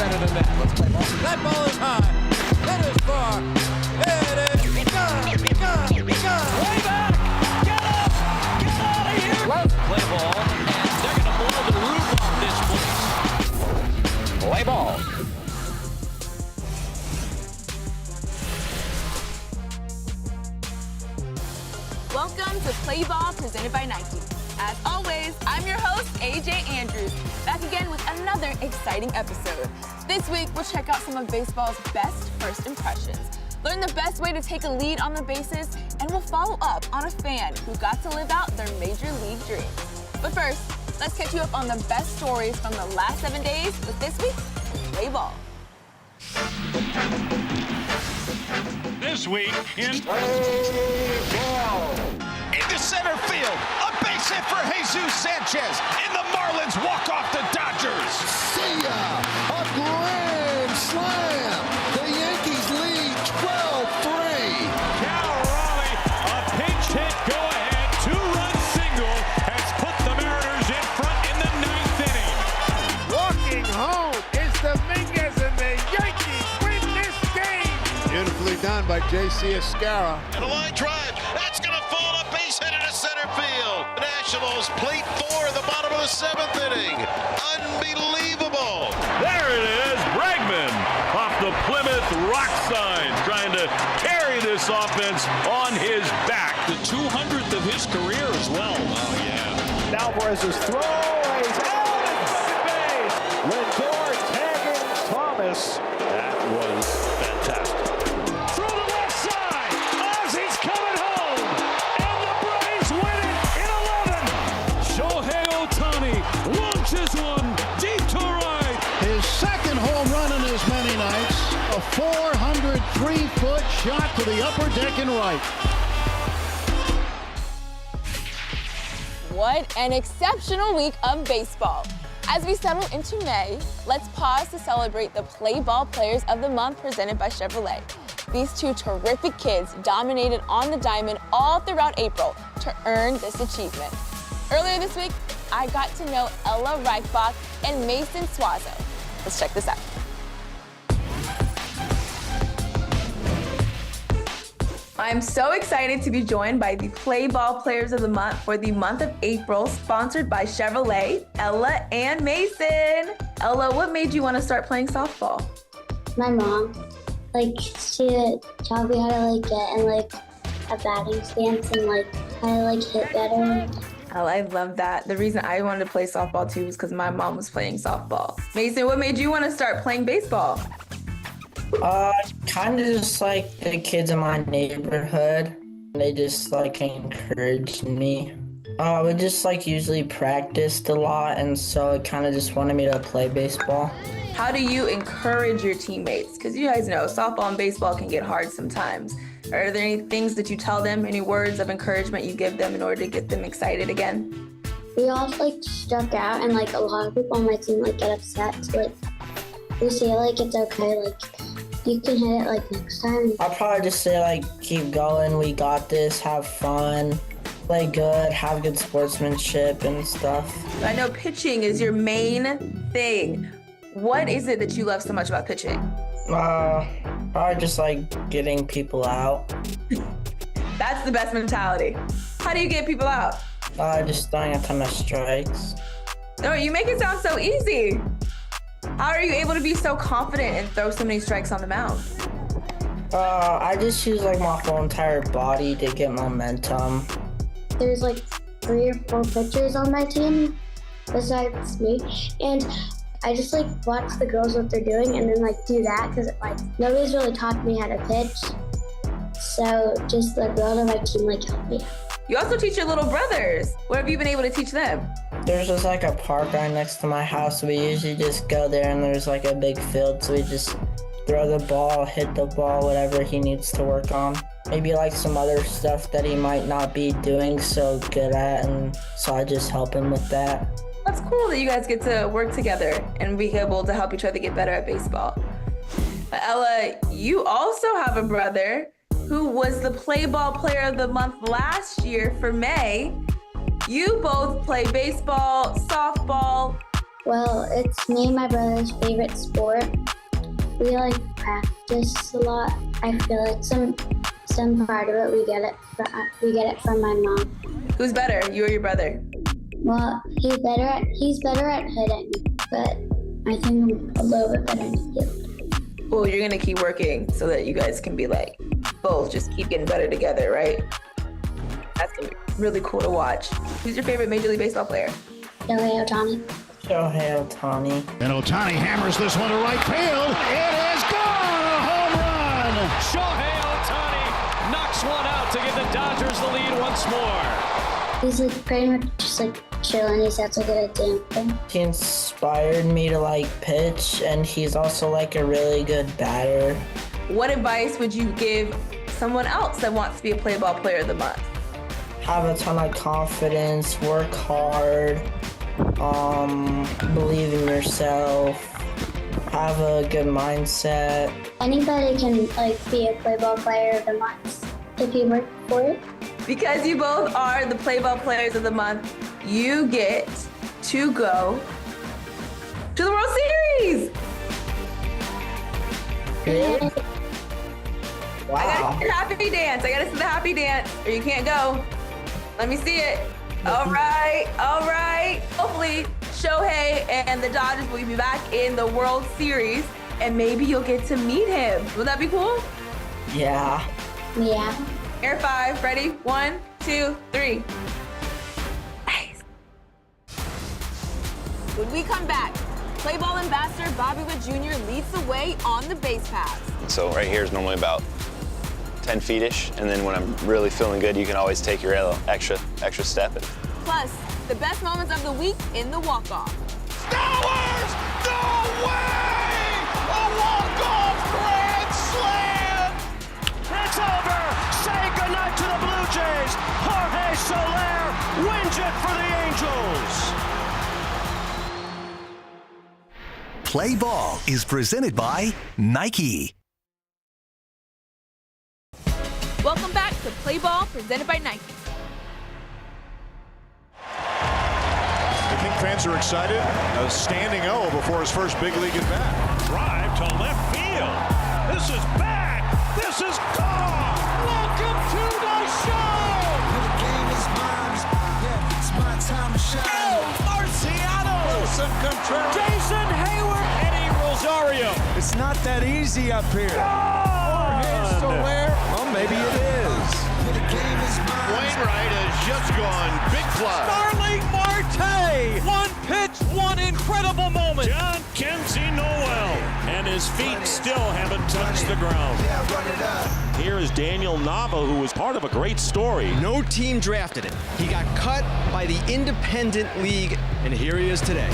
better than that. Let's play ball. That ball is high. It is far. It is gone. Way back. Get up. Get out of here. Let's play ball. And they're going to blow the roof off this place. Play ball. Welcome to Play Ball presented by Nike. As always, I'm your host, AJ Andrews, back again with another exciting episode. This week, we'll check out some of baseball's best first impressions, learn the best way to take a lead on the bases, and we'll follow up on a fan who got to live out their major league dreams. But first, let's catch you up on the best stories from the last 7 days with this week's Play Ball. This week in Play Ball. Into center field, a base hit for Jesus Sanchez, and the Marlins walk off the Dodgers. See ya! A grand slam! The Yankees lead 12-3. Cal Raleigh, a pinch hit go-ahead, two-run single has put the Mariners in front in the 9th inning. Walking home is Dominguez, and the Yankees win this game. Beautifully done by J.C. Escara. And a line drive. That's going to fall a base hit into center field. The Nationals plate 4 in the bottom of the 7th inning. Unbelievable. There it is, Bregman off the Plymouth Rock sign, trying to carry this offense on his back. The 200th of his career as well. Oh, yeah. Alvarez's throw is out at second base. Lindor tagging Thomas. That was fantastic. Through the left side. Ozzy's coming home. And the Braves win it in 11. Shohei Ohtani launches one deep to right. His second home run in as many nights. A 403-foot shot to the upper deck and right. What an exceptional week of baseball. As we settle into May, let's pause to celebrate the Play Ball Players of the Month presented by Chevrolet. These two terrific kids dominated on the diamond all throughout April to earn this achievement. Earlier this week, I got to know Ella Reichbach and Mason Suazo. Let's check this out. I'm so excited to be joined by the Play Ball Players of the Month for the month of April, sponsored by Chevrolet, Ella and Mason. Ella, what made you want to start playing softball? My mom, she taught me how to get in a batting stance and how to hit better. Ella, I love that. The reason I wanted to play softball too was because my mom was playing softball. Mason, what made you want to start playing baseball? Kind of just the kids in my neighborhood. They just encouraged me. We just usually practiced a lot, and so it kind of just wanted me to play baseball. How do you encourage your teammates? Because you guys know softball and baseball can get hard sometimes. Are there any things that you tell them, any words of encouragement you give them in order to get them excited again? We all struck out, and a lot of people on my team get upset. So we say it's okay, you can hit it next time. I'll probably just say keep going, we got this, have fun, play good, have good sportsmanship and stuff. I know pitching is your main thing. What is it that you love so much about pitching? Probably just getting people out. That's the best mentality. How do you get people out? Just throwing a ton of strikes. No, you make it sound so easy. How are you able to be so confident and throw so many strikes on the mound? I just use my whole entire body to get momentum. There's 3 or 4 pitchers on my team besides me, and I just watch the girls what they're doing and then do that because nobody's really taught me how to pitch. So just the girls on my team help me. You also teach your little brothers. What have you been able to teach them? There's just a park right next to my house. We usually just go there and there's a big field. So we just throw the ball, hit the ball, whatever he needs to work on. Maybe some other stuff that he might not be doing so good at. And so I just help him with that. That's cool that you guys get to work together and be able to help each other get better at baseball. But Ella, you also have a brother who was the Play Ball Player of the Month last year for May. You both play baseball, softball. Well, it's me and my brother's favorite sport. We like practice a lot. I feel like some part of it we get it from my mom. Who's better, you or your brother? Well, he's better at hitting, but I think I'm a little bit better than you. Well, you're gonna keep working so that you guys can be like both just keep getting better together, right? That's gonna be really cool to watch. Who's your favorite Major League Baseball player? Shohei Ohtani. Shohei Ohtani. And Ohtani hammers this one to right field. It is gone! A home run! Shohei Ohtani knocks one out to give the Dodgers the lead once more. He's like pretty much just like chilling. He's such a good example. He inspired me to like pitch, and he's also like a really good batter. What advice would you give someone else that wants to be a Play Ball Player of the Month? Have a ton of confidence, work hard, believe in yourself, have a good mindset. Anybody can like be a Play Ball Player of the Month if you work for it. Because you both are the Play Ball Players of the Month, you get to go to the World Series. Really? Wow. I gotta see the happy dance. I gotta see the happy dance, or you can't go. Let me see it. All right, all right. Hopefully, Shohei and the Dodgers will be back in the World Series, and maybe you'll get to meet him. Would that be cool? Yeah. Yeah. Air 5, ready? 1, 2, 3. Nice. When we come back, Play Ball ambassador Bobby Witt Jr. leads the way on the base paths. So right here is normally about 10 feet-ish, and then when I'm really feeling good, you can always take your extra step. Plus, the best moments of the week in the walk-off. Stowers! No way! A walk-off grand slam! It's over. Say goodnight to the Blue Jays. Jorge Soler wins it for the Angels. Play Ball is presented by Nike. Welcome back to Play Ball, presented by Nike. I think fans are excited. A standing O before his first big league at bat. Drive to left field. This is back. This is gone. Welcome to the show. The game is mine. Yeah, it's my time to shine. Oh, Marciano! Wilson Contreras. Jason Hayward. Eddie Rosario. It's not that easy up here. Gone. Soler. Well, maybe it is. The game is mine. Wainwright has just gone big fly. Starling Marte. One pitch, one incredible moment. John Kenzie Noel. And his feet still haven't touched the ground. Yeah, run it up. Here is Daniel Nava, who was part of a great story. No team drafted him. He got cut by the independent league, and here he is today.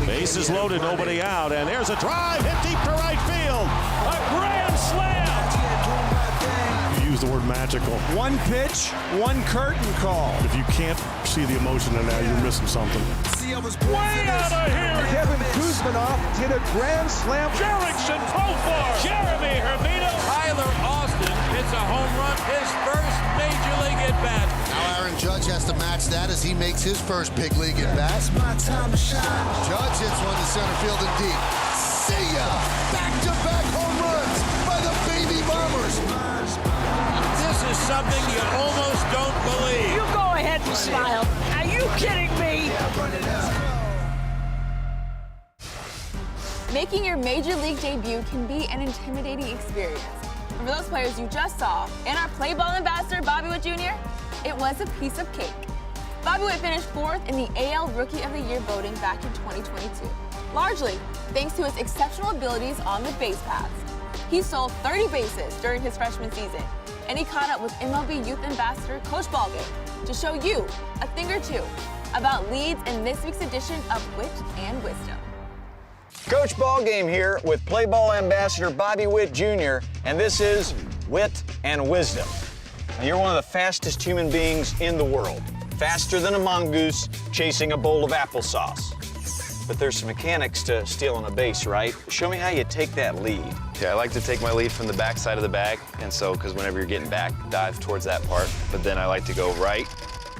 Bases loaded, nobody out, and there's a drive hit deep to right field. A grand slam. You use the word magical. One pitch, one curtain call. If you can't see the emotion in that, you're missing something. Way out of here. Kevin Kuzminoff hit a grand slam. Jerickson Profar. Jeremy Hermino. Tyler Austin hits a home run, his first major league at bat. Now Aaron Judge has to match that as he makes his first big league at bat. It's my time to shine. Judge hits one to center field and deep. See ya! Back-to-back home runs by the Baby Bombers. This is something you almost don't believe. You go ahead and smile. Are you kidding me? Making your Major League debut can be an intimidating experience. And for those players you just saw, and our Play Ball ambassador, Bobby Witt Jr., it was a piece of cake. Bobby Witt finished 4th in the AL Rookie of the Year voting back in 2022, largely thanks to his exceptional abilities on the base paths. He stole 30 bases during his freshman season, and he caught up with MLB Youth Ambassador Coach Ballgame to show you a thing or two about leads in this week's edition of Wit and Wisdom. Coach Ballgame here with Play Ball ambassador Bobby Witt Jr., and this is Wit and Wisdom. Now, you're one of the fastest human beings in the world, faster than a mongoose chasing a bowl of applesauce. But there's some mechanics to stealing a base, right? Show me how you take that lead. Yeah, I like to take my lead from the back side of the bag, and so, because whenever you're getting back, dive towards that part. But then I like to go right,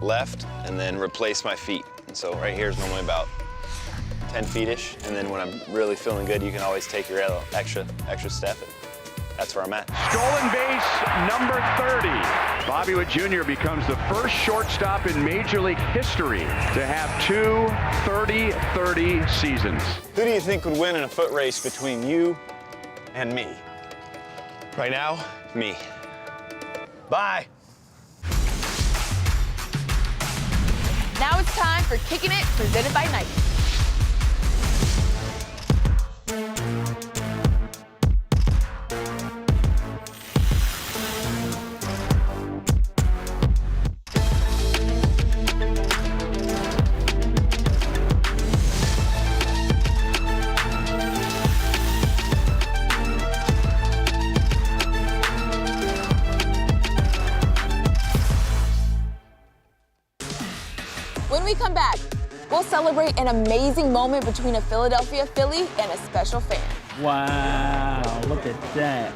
left, and then replace my feet. And so right here is normally about 10 feet-ish, and then when I'm really feeling good, you can always take your extra step, and that's where I'm at. Stolen base number 30. Bobby Witt Jr. becomes the first shortstop in Major League history to have 2 30-30 seasons. Who do you think would win in a foot race between you and me? Right now, me. Bye. Now it's time for Kicking It, presented by Nike. When we come back, we'll celebrate an amazing moment between a Philadelphia Philly and a special fan. Wow, look at that.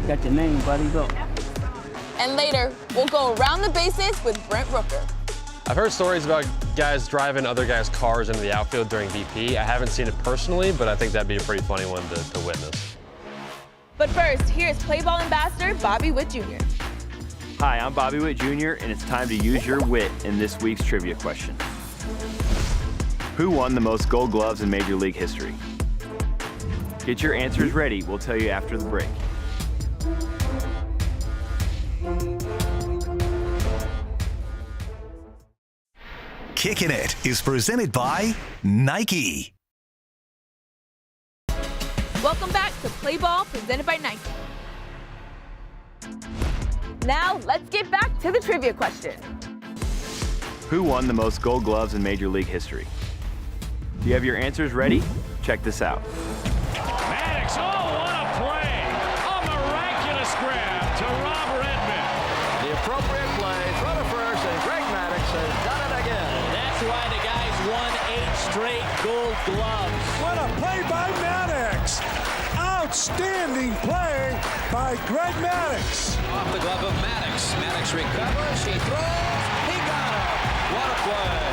You got your name, buddy, look. And later, we'll go around the bases with Brent Rooker. I've heard stories about guys driving other guys' cars into the outfield during BP. I haven't seen it personally, but I think that'd be a pretty funny one to witness. But first, here's Play Ball ambassador Bobby Witt Jr. Hi, I'm Bobby Witt Jr., and it's time to use your wit in this week's trivia question. Who won the most Gold Gloves in Major League history? Get your answers ready. We'll tell you after the break. Kicking It is presented by Nike. Welcome back to Play Ball, presented by Nike. Now, let's get back to the trivia question. Who won the most Gold Gloves in Major League history? Do you have your answers ready? Check this out. Maddox, oh, what a play! A miraculous grab to Robert Edmond. The appropriate play, throw to first, and Greg Maddox has done it again. That's why the guys won 8 straight Gold Gloves. What a play by Maddox! Outstanding play by Greg Maddox. Off the glove of Maddox. Maddox recovers, he throws, he got him. What a play.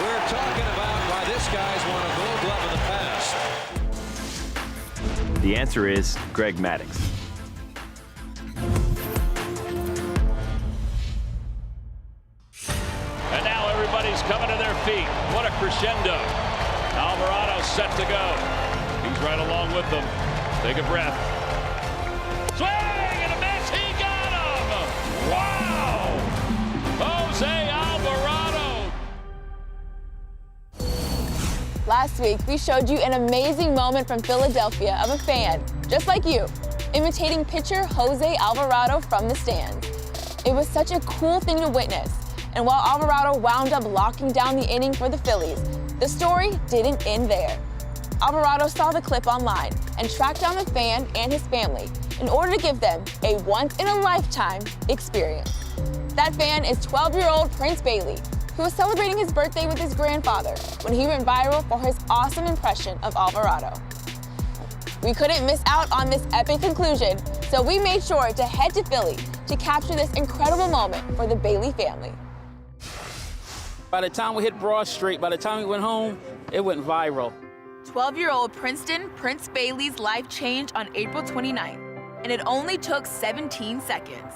We're talking about why this guy's won a Gold Glove in the past. The answer is Greg Maddox. And now everybody's coming to their feet. What a crescendo. Alvarado set to go. He's right along with them. Take a breath. Swing and a miss. He got him. Wow. Jose Alvarado. Last week, we showed you an amazing moment from Philadelphia of a fan, just like you, imitating pitcher Jose Alvarado from the stands. It was such a cool thing to witness. And while Alvarado wound up locking down the inning for the Phillies, the story didn't end there. Alvarado saw the clip online and tracked down the fan and his family in order to give them a once-in-a-lifetime experience. That fan is 12-year-old Prince Bailey, who was celebrating his birthday with his grandfather when he went viral for his awesome impression of Alvarado. We couldn't miss out on this epic conclusion, so we made sure to head to Philly to capture this incredible moment for the Bailey family. By the time we hit Broad Street, by the time we went home, it went viral. 12-year-old Prince Bailey's life changed on April 29th, and it only took 17 seconds.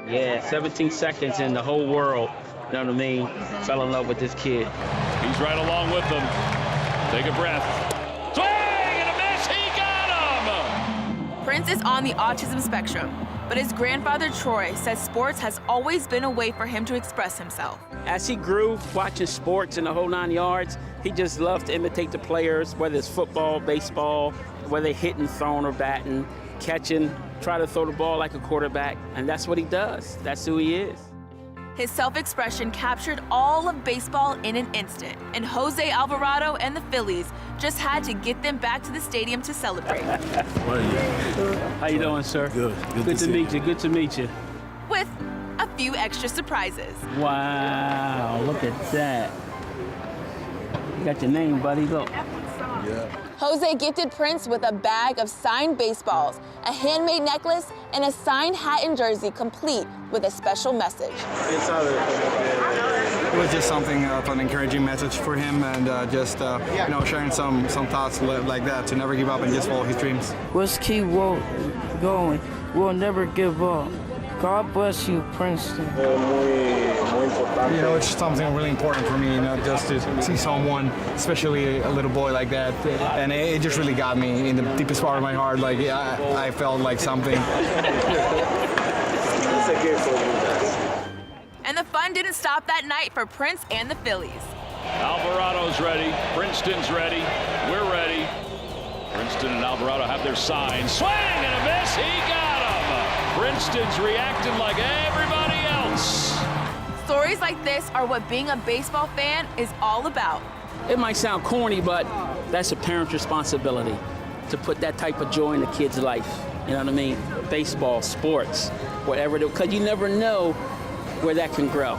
Yeah, 17 seconds and the whole world, you know what I mean, fell in love with this kid. He's right along with them. Take a breath. Swing and a miss. He got him. Prince is on the autism spectrum, but his grandfather Troy says sports has always been a way for him to express himself. As he grew, watching sports in the whole 9 yards, he just loved to imitate the players, whether it's football, baseball, whether they're hitting, throwing, or batting, catching, try to throw the ball like a quarterback, and that's what he does. That's who he is. His self-expression captured all of baseball in an instant, and Jose Alvarado and the Phillies just had to get them back to the stadium to celebrate. How you doing, sir? Good. Good to meet you. Good to meet you. With a few extra surprises. Wow, look at that. You got your name, buddy, look. Yeah. Jose gifted Prince with a bag of signed baseballs, a handmade necklace, and a signed hat and jersey complete with a special message. It's all it was just something of an encouraging message for him, and just sharing some thoughts like that, to never give up and just follow his dreams. Let's keep going. We'll never give up. God bless you, Princeton. It's something really important for me, just to see someone, especially a little boy like that, and it just really got me in the deepest part of my heart. Like, I felt like something. And the fun didn't stop that night for Prince and the Phillies. Alvarado's ready. Princeton's ready. We're ready. Princeton and Alvarado have their signs. Swing and a miss. He got him. Princeton's reacting like everybody else. Stories like this are what being a baseball fan is all about. It might sound corny, but that's a parent's responsibility to put that type of joy in a kid's life. You know what I mean? Baseball, sports, whatever, because you never know where that can grow.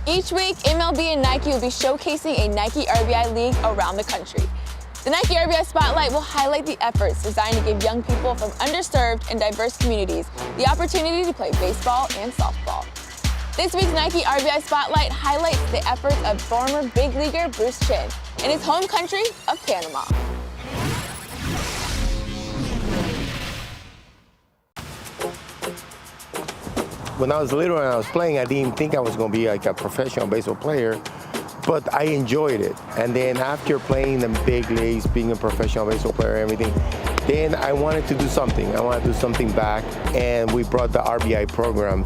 Each week, MLB and Nike will be showcasing a Nike RBI league around the country. The Nike RBI Spotlight will highlight the efforts designed to give young people from underserved and diverse communities the opportunity to play baseball and softball. This week's Nike RBI Spotlight highlights the efforts of former Big Leaguer Bruce Chen in his home country of Panama. When I was little and I was playing, I didn't think I was going to be like a professional baseball player, but I enjoyed it. And then after playing in the big leagues, being a professional baseball player and everything, then I wanted to do something. I wanted to do something back, and we brought the RBI program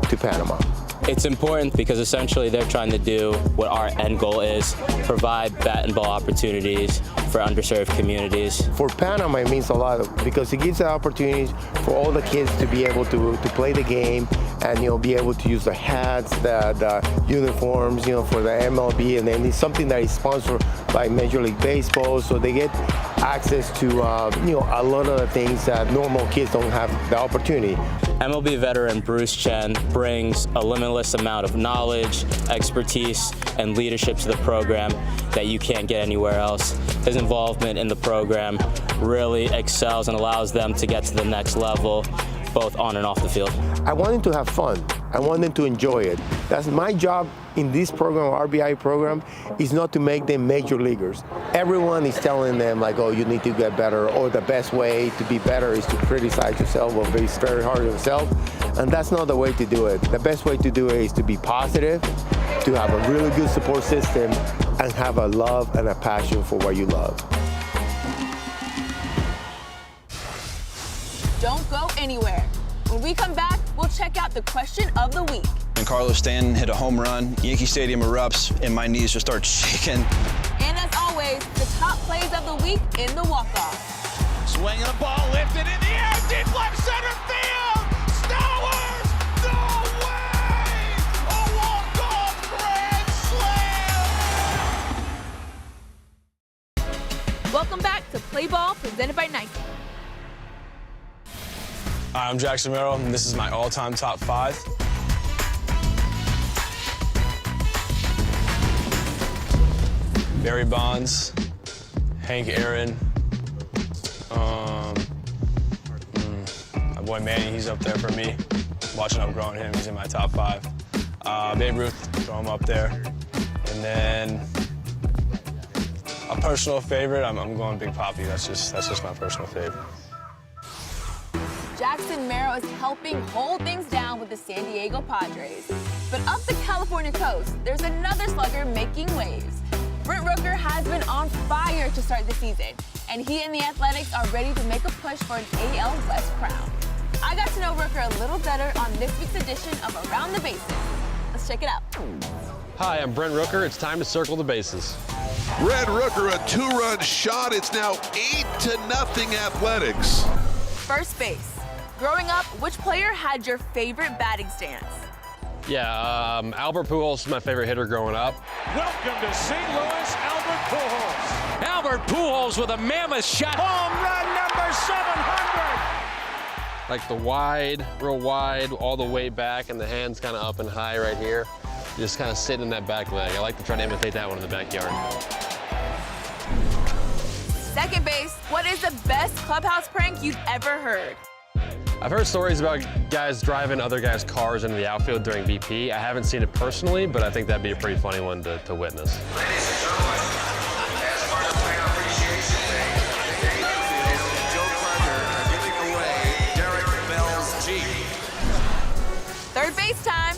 to Panama. It's important because essentially they're trying to do what our end goal is, provide bat and ball opportunities for underserved communities. For Panama, it means a lot because it gives the opportunities for all the kids to be able to play the game and be able to use the hats, the uniforms, for the MLB, and then it's something that is sponsored by Major League Baseball, so they get access to a lot of the things that normal kids don't have the opportunity. MLB veteran Bruce Chen brings a limitless amount of knowledge, expertise, and leadership to the program that you can't get anywhere else. His involvement in the program really excels and allows them to get to the next level, both on and off the field. I want them to have fun. I want them to enjoy it. That's my job in this program, RBI program, is not to make them major leaguers. Everyone is telling them like, oh, you need to get better, or the best way to be better is to criticize yourself or be very hard on yourself. And that's not the way to do it. The best way to do it is to be positive, to have a really good support system, and have a love and a passion for what you love. Don't go anywhere. When we come back, we'll check out the question of the week. And Carlos Stanton hit a home run, Yankee Stadium erupts, and my knees just start shaking. And as always, the top plays of the week in the walk-off. Swinging a ball lifted in the air, deep left center field. Stowers, no way! A walk-off grand slam! Welcome back to Play Ball, presented by Nike. Hi, I'm Jackson Merrill, and this is my all-time top 5. Barry Bonds, Hank Aaron, my boy Manny, he's up there for me. Watching up growing him, he's in my top 5. Babe Ruth, throw him up there. And then a personal favorite, I'm going Big Papi. That's just my personal favorite. Jackson Merrill is helping hold things down with the San Diego Padres. But up the California coast, there's another slugger making waves. Brent Rooker has been on fire to start the season, and he and the Athletics are ready to make a push for an AL West crown. I got to know Rooker a little better on this week's edition of Around the Bases. Let's check it out. Hi, I'm Brent Rooker. It's time to circle the bases. Brent Rooker, a 2-run shot. It's now 8-0 Athletics. First base. Growing up, which player had your favorite batting stance? Yeah, Albert Pujols is my favorite hitter growing up. Welcome to St. Louis, Albert Pujols. Albert Pujols with a mammoth shot. Home run number 700. Like the wide, real wide, all the way back, and the hands kind of up and high right here. Just kind of sitting in that back leg. I like to try to imitate that one in the backyard. Second base, what is the best clubhouse prank you've ever heard? I've heard stories about guys driving other guys' cars into the outfield during BP. I haven't seen it personally, but I think that'd be a pretty funny one to witness. Ladies and gentlemen, as part of Player Appreciation Day, the Angels and Joe Carter are giving away Derek Bell's Jeep. Third base time.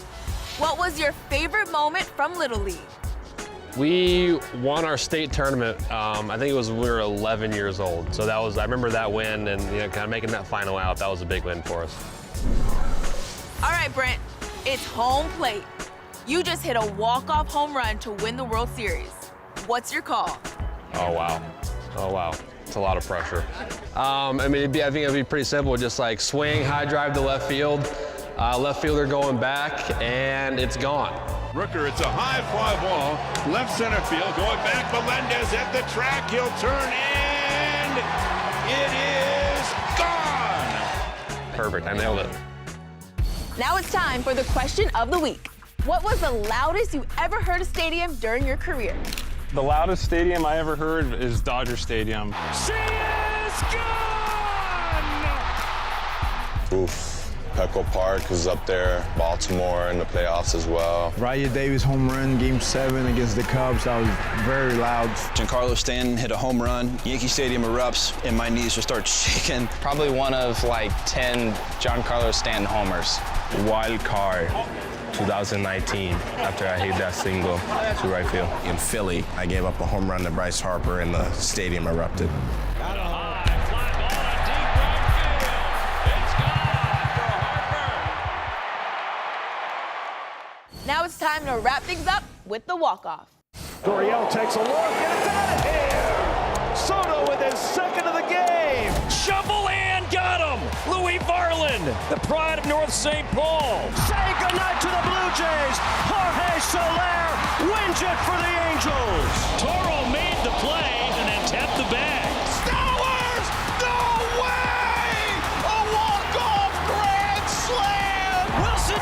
What was your favorite moment from Little League? We won our state tournament, I think it was when we were 11 years old. So I remember that win and kind of making that final out, that was a big win for us. All right, Brent, it's home plate. You just hit a walk-off home run to win the World Series. What's your call? Oh, wow. Oh, wow. It's a lot of pressure. I think it'd be pretty simple, just like swing, high drive to left field, left fielder going back, and it's gone. Rooker, it's a high fly ball, left center field, going back. Melendez at the track, he'll turn, and it is gone. Perfect, I nailed it. Now it's time for the question of the week. What was the loudest you ever heard a stadium during your career? The loudest stadium I ever heard is Dodger Stadium. She is gone! Oof. Petco Park is up there, Baltimore in the playoffs as well. Ryan Davis home run, Game 7 against the Cubs. That was very loud. Giancarlo Stanton hit a home run. Yankee Stadium erupts, and my knees just start shaking. Probably one of like 10 Giancarlo Stanton homers. Wild card, 2019, after I hit that single to right field. In Philly, I gave up a home run to Bryce Harper, and the stadium erupted. Now it's time to wrap things up with the walk-off. Gurriel takes a look, and it's out of here! Soto with his second of the game! Shovel and got him! Louis Varland, the pride of North St. Paul. Say goodnight to the Blue Jays! Jorge Soler wins it for the Angels! Toro made the play and then tapped the bag. Stowers! No way! A walk-off grand slam! Wilson